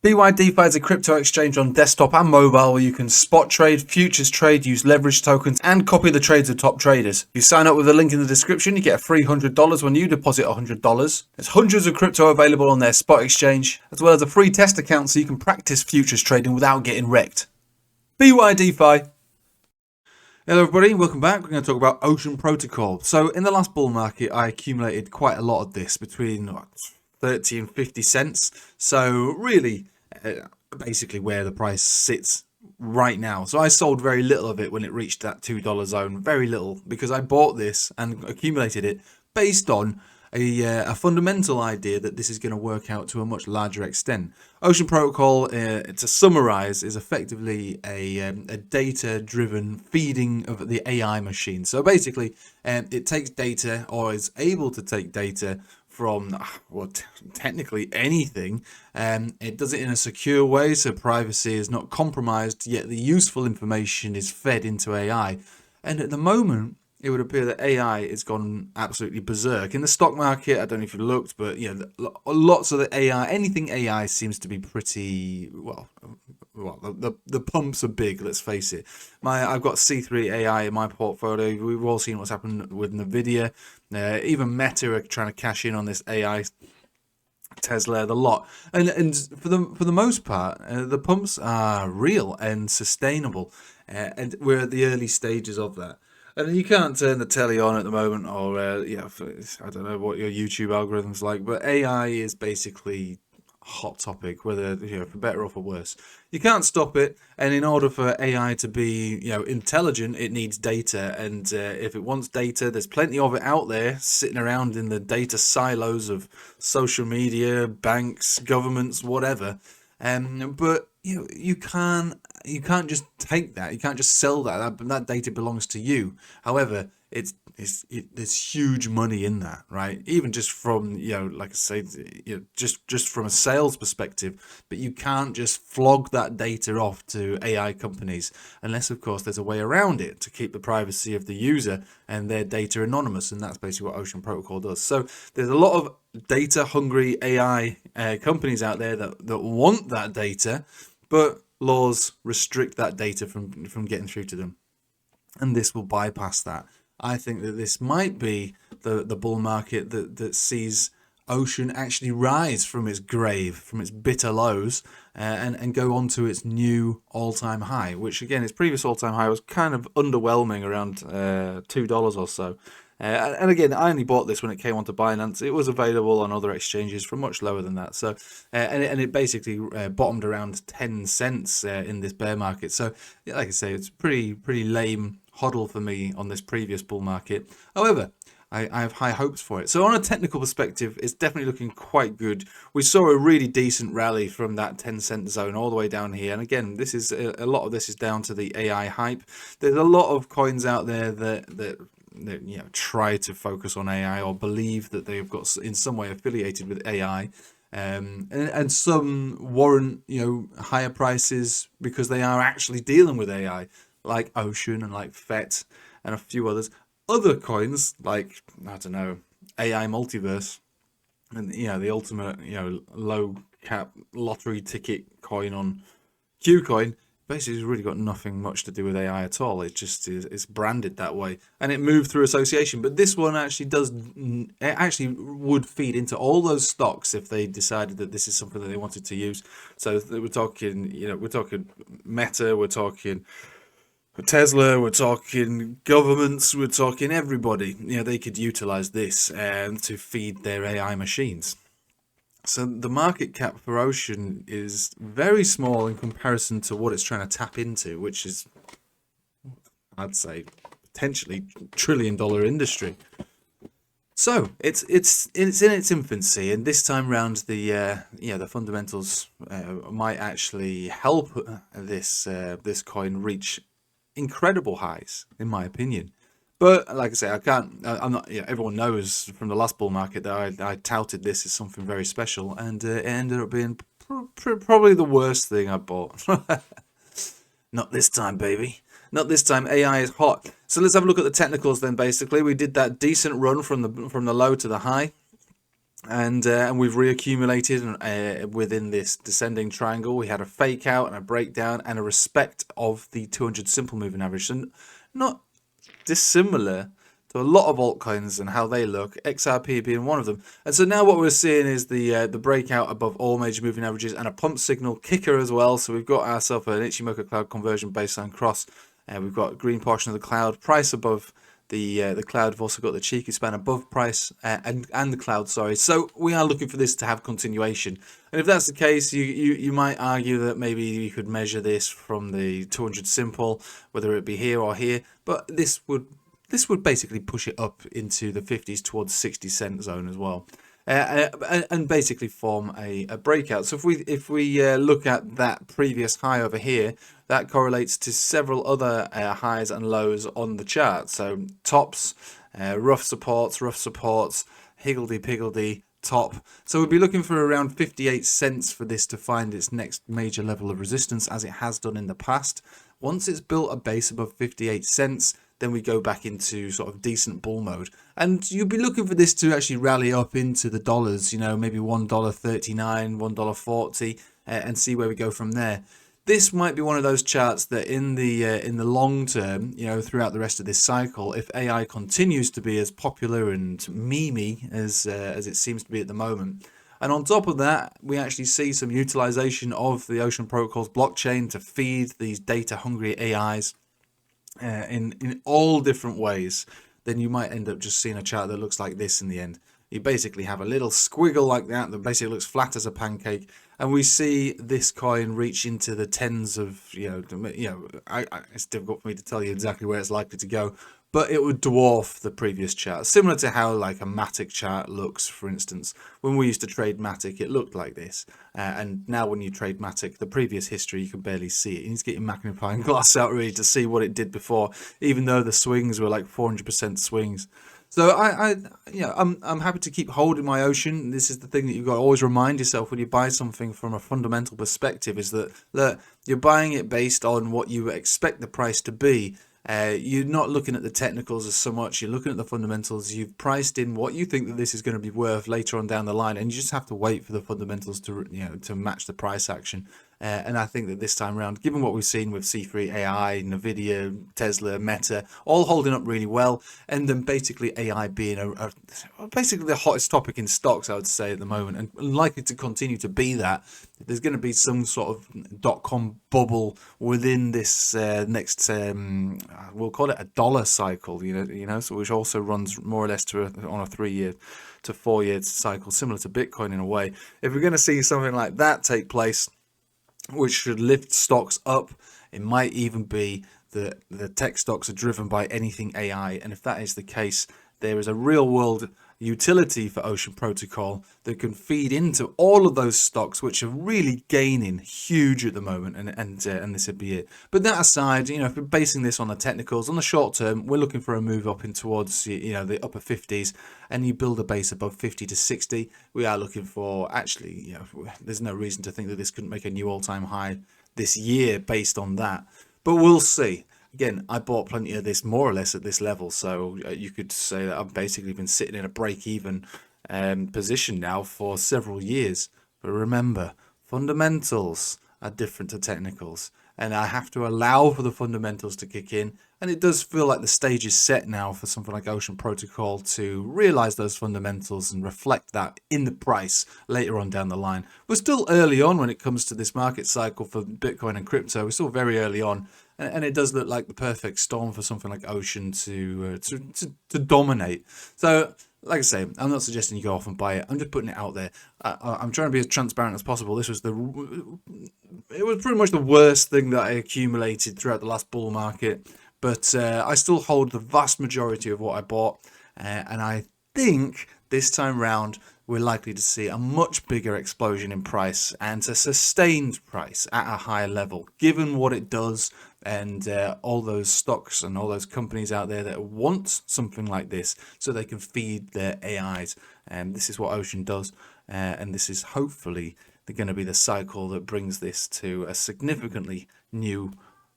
BYDFi is a crypto exchange on desktop and mobile where you can spot trade, futures trade, use leverage tokens, and copy the trades of top traders. If you sign up with the link in the description, you get a free $100 when you deposit $100. There's hundreds of crypto available on their spot exchange, as well as a free test account so you can practice futures trading without getting wrecked. BYDFi. Hello everybody, welcome back. We're going to talk about Ocean Protocol. So in the last bull market, I accumulated quite a lot of this between 30 and 50 cents. So really, basically where the price sits right now. So I sold very little of it when it reached that $2 zone, very little, because I bought this and accumulated it based on a fundamental idea that this is going to work out to a much larger extent. Ocean Protocol, to summarize, is effectively a data-driven feeding of the AI machine. So basically, it takes data, or is able to take data from, well, technically anything. It does it in a secure way, so privacy is not compromised, yet the useful information is fed into AI. And at the moment, it would appear that AI has gone absolutely berserk. In the stock market, I don't know if you looked, but lots of the AI, anything AI seems to be pretty, well, the pumps are big, let's face it. I've got C3 AI in my portfolio. We've all seen what's happened with NVIDIA. Even Meta are trying to cash in on this AI. Tesla, the lot, and for the most part, the pumps are real and sustainable, and we're at the early stages of that. And you can't turn the telly on at the moment, or I don't know what your YouTube algorithm's like, but AI is basically hot topic, whether for better or for worse. You can't stop it, and in order for AI to be intelligent, it needs data, and if it wants data, there's plenty of it out there sitting around in the data silos of social media, banks, governments, whatever. But you can't just take that. You can't just sell that. That data belongs to you. However, there's huge money in that, right? Even just from like I say, just from a sales perspective. But you can't just flog that data off to AI companies unless, of course, there's a way around it to keep the privacy of the user and their data anonymous. And that's basically what Ocean Protocol does. So there's a lot of data-hungry AI companies out there that want that data, but laws restrict that data from getting through to them, and this will bypass that. I think that this might be the bull market that sees Ocean actually rise from its grave, from its bitter lows, and go on to its new all-time high, which again, its previous all-time high was kind of underwhelming, around $2 or so. And again, I only bought this when it came onto Binance. It was available on other exchanges for much lower than that. So, and it basically bottomed around 10 cents in this bear market. So, like I say, it's pretty lame hodl for me on this previous bull market. However, I have high hopes for it. So on a technical perspective, it's definitely looking quite good. We saw a really decent rally from that 10-cent zone all the way down here. And again, this is a lot of this is down to the AI hype. There's a lot of coins out there that try to focus on AI or believe that they've got in some way affiliated with AI, and some warrant higher prices because they are actually dealing with AI, like Ocean and like FET and a few others. Other coins like, I don't know, AI Multiverse and the ultimate low cap lottery ticket coin on KuCoin, basically has really got nothing much to do with AI at all. It just is branded that way, and it moved through association. But this one actually would feed into all those stocks if they decided that this is something that they wanted to use. So we're talking Meta, we're talking Tesla, we're talking governments, we're talking everybody. They could utilize this to feed their AI machines. So the market cap for Ocean is very small in comparison to what it's trying to tap into, which is, I'd say, potentially $1 trillion industry. So it's in its infancy, and this time round the fundamentals might actually help this coin reach incredible highs, in my opinion. But like I say, I'm not. Everyone knows from the last bull market that I touted this as something very special, and it ended up being probably the worst thing I bought. Not this time, baby. Not this time. AI is hot. So let's have a look at the technicals then. Basically, we did that decent run from the low to the high. and we've reaccumulated within this descending triangle. We had a fake out and a breakdown and a respect of the 200 simple moving average, and not dissimilar to a lot of altcoins and how they look, XRP being one of them. And so now what we're seeing is the breakout above all major moving averages and a pump signal kicker as well. So we've got ourselves an Ichimoku cloud conversion baseline cross, and we've got a green portion of the cloud, price above the cloud. We've also got the cheeky span above price and the cloud, sorry. So we are looking for this to have continuation. And if that's the case, you might argue that maybe you could measure this from the 200 simple, whether it be here or here, but this would basically push it up into the 50s towards 60-cent zone as well, and basically form a breakout. So if we look at that previous high over here, that correlates to several other highs and lows on the chart. So tops, rough supports, higgledy-piggledy, top. So we'll be looking for around 58 cents for this to find its next major level of resistance, as it has done in the past. Once it's built a base above 58 cents, then we go back into sort of decent bull mode. And you'll be looking for this to actually rally up into the dollars, you know, maybe $1.39, $1.40, and see where we go from there. This might be one of those charts that in the long term, you know, throughout the rest of this cycle, if AI continues to be as popular and memey as it seems to be at the moment, and on top of that, we actually see some utilization of the Ocean Protocol's blockchain to feed these data-hungry AIs in all different ways, then you might end up just seeing a chart that looks like this in the end. You basically have a little squiggle like that basically looks flat as a pancake, and we see this coin reach into the tens of, it's difficult for me to tell you exactly where it's likely to go, but it would dwarf the previous chart, similar to how like a Matic chart looks. For instance, when we used to trade Matic, it looked like this, and now when you trade Matic, the previous history, you can barely see it. You need to get your magnifying glass out really to see what it did before, even though the swings were like 400% swings. So I'm happy to keep holding my Ocean. This is the thing that you've got to always remind yourself when you buy something from a fundamental perspective, is that look, you're buying it based on what you expect the price to be. You're not looking at the technicals as so much, you're looking at the fundamentals. You've priced in what you think that this is going to be worth later on down the line, and you just have to wait for the fundamentals to match the price action. And I think that this time around, given what we've seen with C3 AI, Nvidia, Tesla, Meta, all holding up really well, and then basically AI being basically the hottest topic in stocks, I would say, at the moment, and likely to continue to be that. There's going to be some sort of .com bubble within this next, we'll call it a dollar cycle, so which also runs more or less on a 3-year to 4-year cycle, similar to Bitcoin in a way. If we're going to see something like that take place, which should lift stocks up, it might even be that the tech stocks are driven by anything AI. And if that is the case, there is a real world utility for Ocean Protocol that can feed into all of those stocks, which are really gaining huge at the moment, and this would be it. But that aside, if we're basing this on the technicals, on the short term, we're looking for a move up in towards the upper 50s, and you build a base above 50 to 60. We are looking for, actually, there's no reason to think that this couldn't make a new all-time high this year based on that, but we'll see. Again, I bought plenty of this more or less at this level, so you could say that I've basically been sitting in a break-even position now for several years. But remember, fundamentals are different to technicals, and I have to allow for the fundamentals to kick in. And it does feel like the stage is set now for something like Ocean Protocol to realize those fundamentals and reflect that in the price later on down the line. We're still early on when it comes to this market cycle for Bitcoin and crypto. We're still very early on, and it does look like the perfect storm for something like Ocean to dominate. So, like I say, I'm not suggesting you go off and buy it. I'm just putting it out there. I'm trying to be as transparent as possible. It was pretty much the worst thing that I accumulated throughout the last bull market. But I still hold the vast majority of what I bought. And I think this time round, we're likely to see a much bigger explosion in price and a sustained price at a higher level, given what it does and all those stocks and all those companies out there that want something like this so they can feed their AIs. And this is what Ocean does. And this is hopefully going to be the cycle that brings this to a significantly new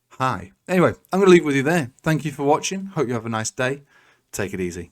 high. Anyway, I'm going to leave it with you there. Thank you for watching. Hope you have a nice day. Take it easy.